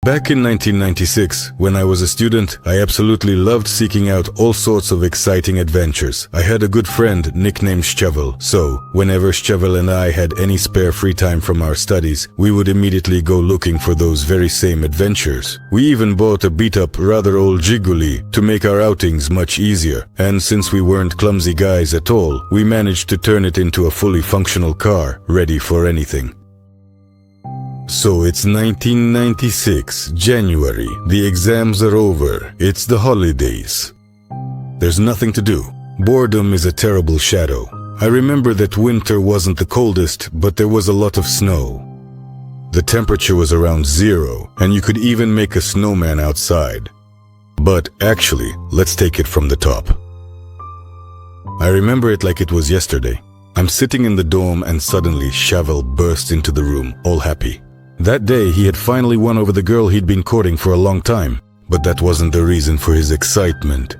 Back in 1996, when I was a student, I absolutely loved seeking out all sorts of exciting adventures. I had a good friend nicknamed Szczevel, so whenever Szczevel and I had any spare free time from our studies, we would immediately go looking for those very same adventures. We even bought a beat-up, rather old Zhiguli to make our outings much easier, and since we weren't clumsy guys at all, we managed to turn it into a fully functional car, ready for anything. So it's 1996, January. The exams are over. It's the holidays. There's nothing to do. Boredom is a terrible shadow. I remember that winter wasn't the coldest, but there was a lot of snow. The temperature was around 0, and you could even make a snowman outside. But actually, let's take it from the top. I remember it like it was yesterday. I'm sitting in the dorm and suddenly Szczevel burst into the room, all happy. That day, he had finally won over the girl he'd been courting for a long time, but that wasn't the reason for his excitement.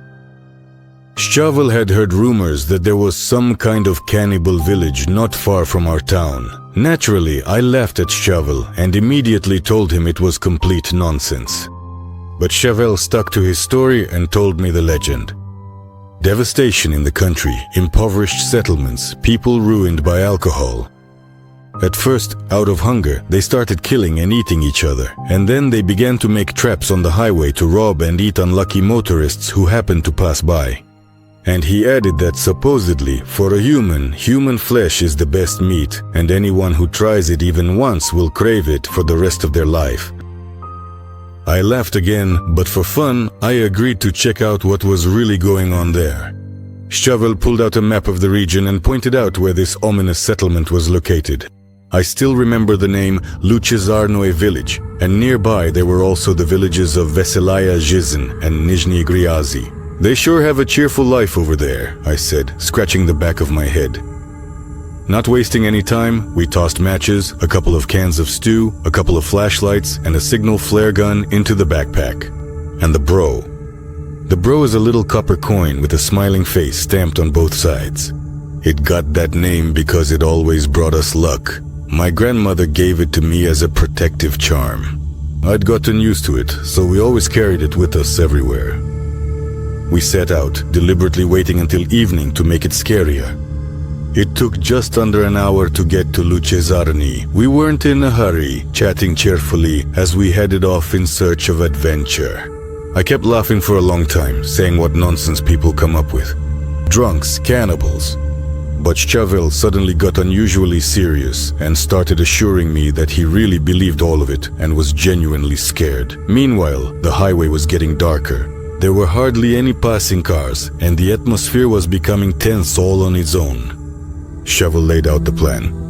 Szczevel had heard rumors that there was some kind of cannibal village not far from our town. Naturally, I laughed at Szczevel and immediately told him it was complete nonsense. But Szczevel stuck to his story and told me the legend. Devastation in the country, impoverished settlements, people ruined by alcohol. At first, out of hunger, they started killing and eating each other, and then they began to make traps on the highway to rob and eat unlucky motorists who happened to pass by. And he added that supposedly, for a human flesh is the best meat, and anyone who tries it even once will crave it for the rest of their life. I laughed again, but for fun, I agreed to check out what was really going on there. Szczevel pulled out a map of the region and pointed out where this ominous settlement was located. I still remember the name Luchezarnoe village, and nearby there were also the villages of Veselaya Zhizn and Nizhny Gryazi. They sure have a cheerful life over there, I said, scratching the back of my head. Not wasting any time, we tossed matches, a couple of cans of stew, a couple of flashlights, and a signal flare gun into the backpack. And the bro. The bro is a little copper coin with a smiling face stamped on both sides. It got that name because it always brought us luck. My grandmother gave it to me as a protective charm. I'd gotten used to it, so we always carried it with us everywhere. We set out, deliberately waiting until evening to make it scarier. It took just under an hour to get to Luchezarni. We weren't in a hurry, chatting cheerfully as we headed off in search of adventure. I kept laughing for a long time, saying what nonsense people come up with. Drunks, cannibals. But Szczevel suddenly got unusually serious and started assuring me that he really believed all of it and was genuinely scared. Meanwhile, the highway was getting darker. There were hardly any passing cars, and the atmosphere was becoming tense all on its own. Szczevel laid out the plan.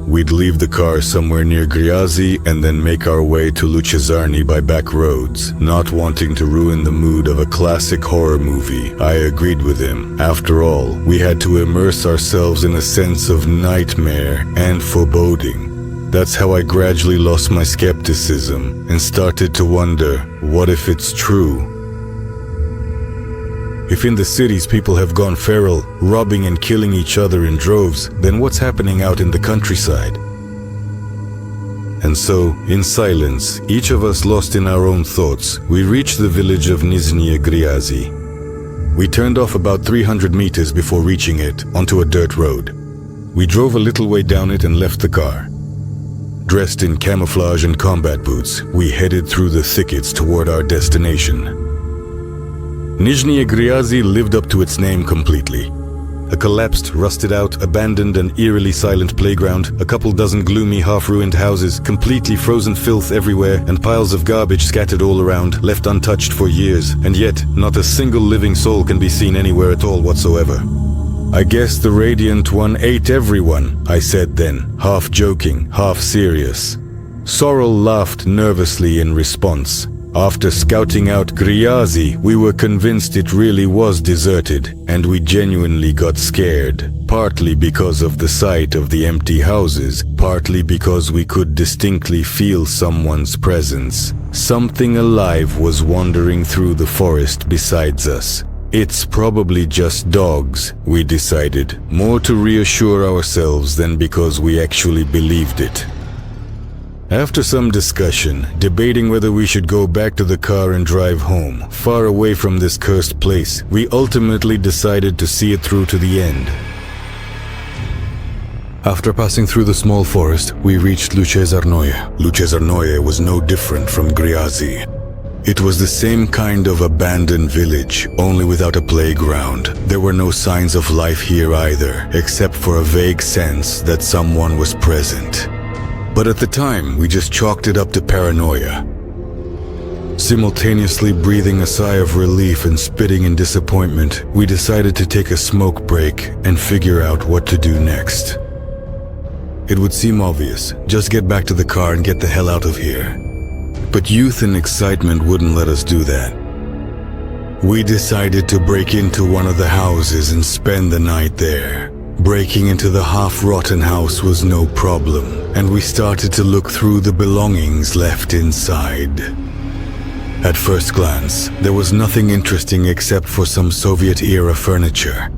We'd leave the car somewhere near Gryazi and then make our way to Luchezarni by back roads, not wanting to ruin the mood of a classic horror movie. I agreed with him. After all, we had to immerse ourselves in a sense of nightmare and foreboding. That's how I gradually lost my skepticism and started to wonder, what if it's true? If in the cities people have gone feral, robbing and killing each other in droves, then what's happening out in the countryside? And so, in silence, each of us lost in our own thoughts, we reached the village of Nizhny Gryazi. We turned off about 300 meters before reaching it, onto a dirt road. We drove a little way down it and left the car. Dressed in camouflage and combat boots, we headed through the thickets toward our destination. Nizhny Gryazi lived up to its name completely. A collapsed, rusted out, abandoned and eerily silent playground, a couple dozen gloomy, half-ruined houses, completely frozen filth everywhere, and piles of garbage scattered all around, left untouched for years, and yet not a single living soul can be seen anywhere at all whatsoever. I guess the Radiant One ate everyone, I said then, half joking, half serious. Sorrel laughed nervously in response. After scouting out Gryazi, we were convinced it really was deserted, and we genuinely got scared, partly because of the sight of the empty houses, partly because we could distinctly feel someone's presence. Something alive was wandering through the forest besides us. It's probably just dogs, we decided, more to reassure ourselves than because we actually believed it. After some discussion, debating whether we should go back to the car and drive home, far away from this cursed place, we ultimately decided to see it through to the end. After passing through the small forest, we reached Lucezarnoye. Lucezarnoye was no different from Griazi. It was the same kind of abandoned village, only without a playground. There were no signs of life here either, except for a vague sense that someone was present. But at the time, we just chalked it up to paranoia. Simultaneously breathing a sigh of relief and spitting in disappointment, we decided to take a smoke break and figure out what to do next. It would seem obvious, just get back to the car and get the hell out of here. But youth and excitement wouldn't let us do that. We decided to break into one of the houses and spend the night there. Breaking into the half-rotten house was no problem, and we started to look through the belongings left inside. At first glance, there was nothing interesting except for some Soviet-era furniture.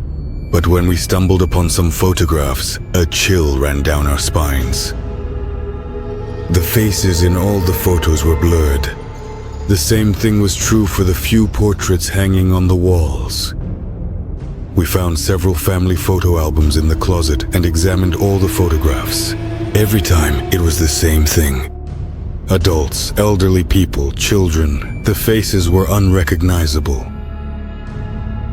But when we stumbled upon some photographs, a chill ran down our spines. The faces in all the photos were blurred. The same thing was true for the few portraits hanging on the walls. We found several family photo albums in the closet and examined all the photographs. Every time, it was the same thing. Adults, elderly people, children, the faces were unrecognizable.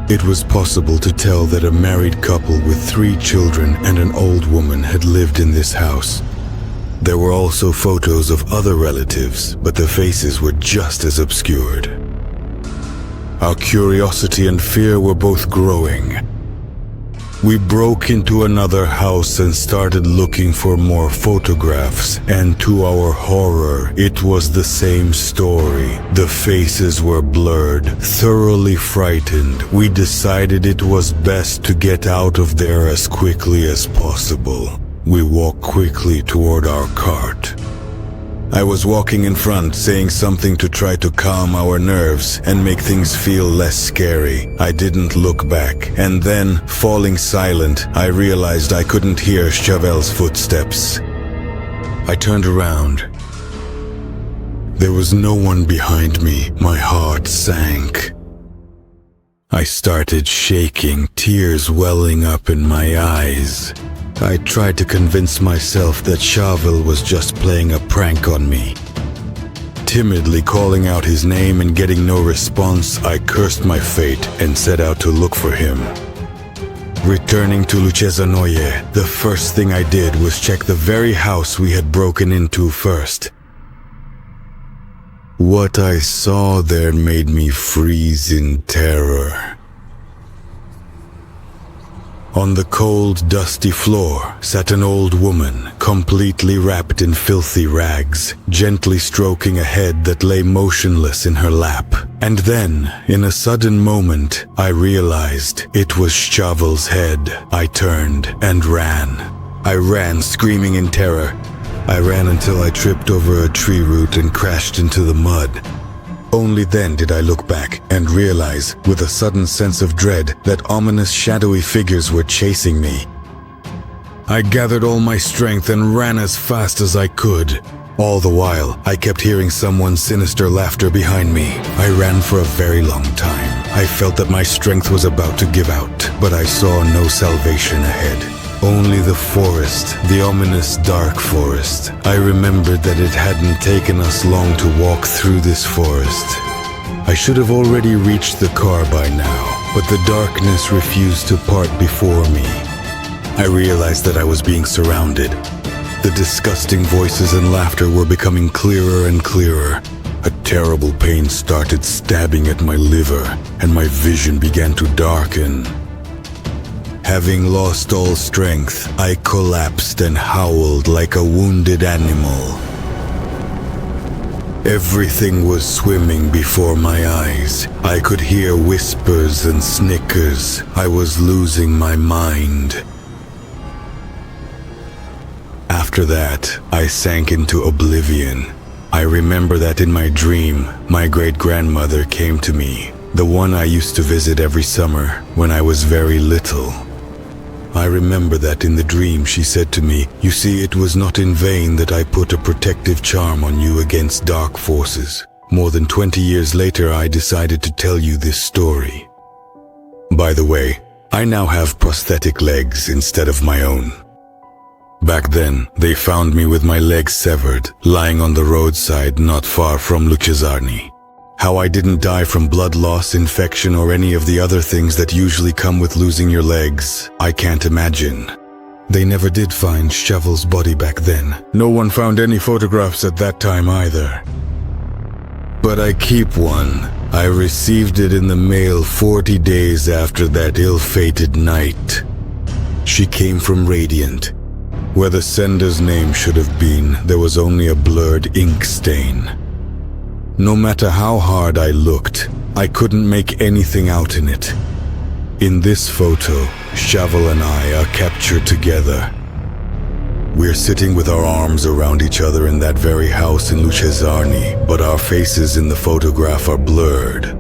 It was possible to tell that a married couple with 3 children and an old woman had lived in this house. There were also photos of other relatives, but the faces were just as obscured. Our curiosity and fear were both growing. We broke into another house and started looking for more photographs, and to our horror, it was the same story. The faces were blurred. Thoroughly frightened, we decided it was best to get out of there as quickly as possible. We walked quickly toward our cart. I was walking in front, saying something to try to calm our nerves and make things feel less scary. I didn't look back, and then, falling silent, I realized I couldn't hear Chauvel's footsteps. I turned around. There was no one behind me. My heart sank. I started shaking, tears welling up in my eyes. I tried to convince myself that Chauvel was just playing a prank on me. Timidly calling out his name and getting no response, I cursed my fate and set out to look for him. Returning to Lucezarnoye, the first thing I did was check the very house we had broken into first. What I saw there made me freeze in terror. On the cold, dusty floor sat an old woman, completely wrapped in filthy rags, gently stroking a head that lay motionless in her lap. And then, in a sudden moment, I realized it was Chauvel's head. I turned and ran. I ran, screaming in terror. I ran until I tripped over a tree root and crashed into the mud. Only then did I look back and realize, with a sudden sense of dread, that ominous shadowy figures were chasing me. I gathered all my strength and ran as fast as I could. All the while, I kept hearing someone's sinister laughter behind me. I ran for a very long time. I felt that my strength was about to give out, but I saw no salvation ahead. Only the forest, the ominous dark forest. I remembered that it hadn't taken us long to walk through this forest. I should have already reached the car by now, but the darkness refused to part before me. I realized that I was being surrounded. The disgusting voices and laughter were becoming clearer and clearer. A terrible pain started stabbing at my liver, and my vision began to darken. Having lost all strength, I collapsed and howled like a wounded animal. Everything was swimming before my eyes. I could hear whispers and snickers. I was losing my mind. After that, I sank into oblivion. I remember that in my dream, my great-grandmother came to me, the one I used to visit every summer when I was very little. I remember that in the dream she said to me, "You see, it was not in vain that I put a protective charm on you against dark forces." More than 20 years later, I decided to tell you this story. By the way, I now have prosthetic legs instead of my own. Back then, they found me with my legs severed, lying on the roadside not far from Luchezarni. How I didn't die from blood loss, infection, or any of the other things that usually come with losing your legs, I can't imagine. They never did find Shovel's body back then. No one found any photographs at that time either. But I keep one. I received it in the mail 40 days after that ill-fated night. She came from Radiant. Where the sender's name should have been, there was only a blurred ink stain. No matter how hard I looked, I couldn't make anything out in it. In this photo, Shovel and I are captured together. We're sitting with our arms around each other in that very house in Luchezarni, but our faces in the photograph are blurred.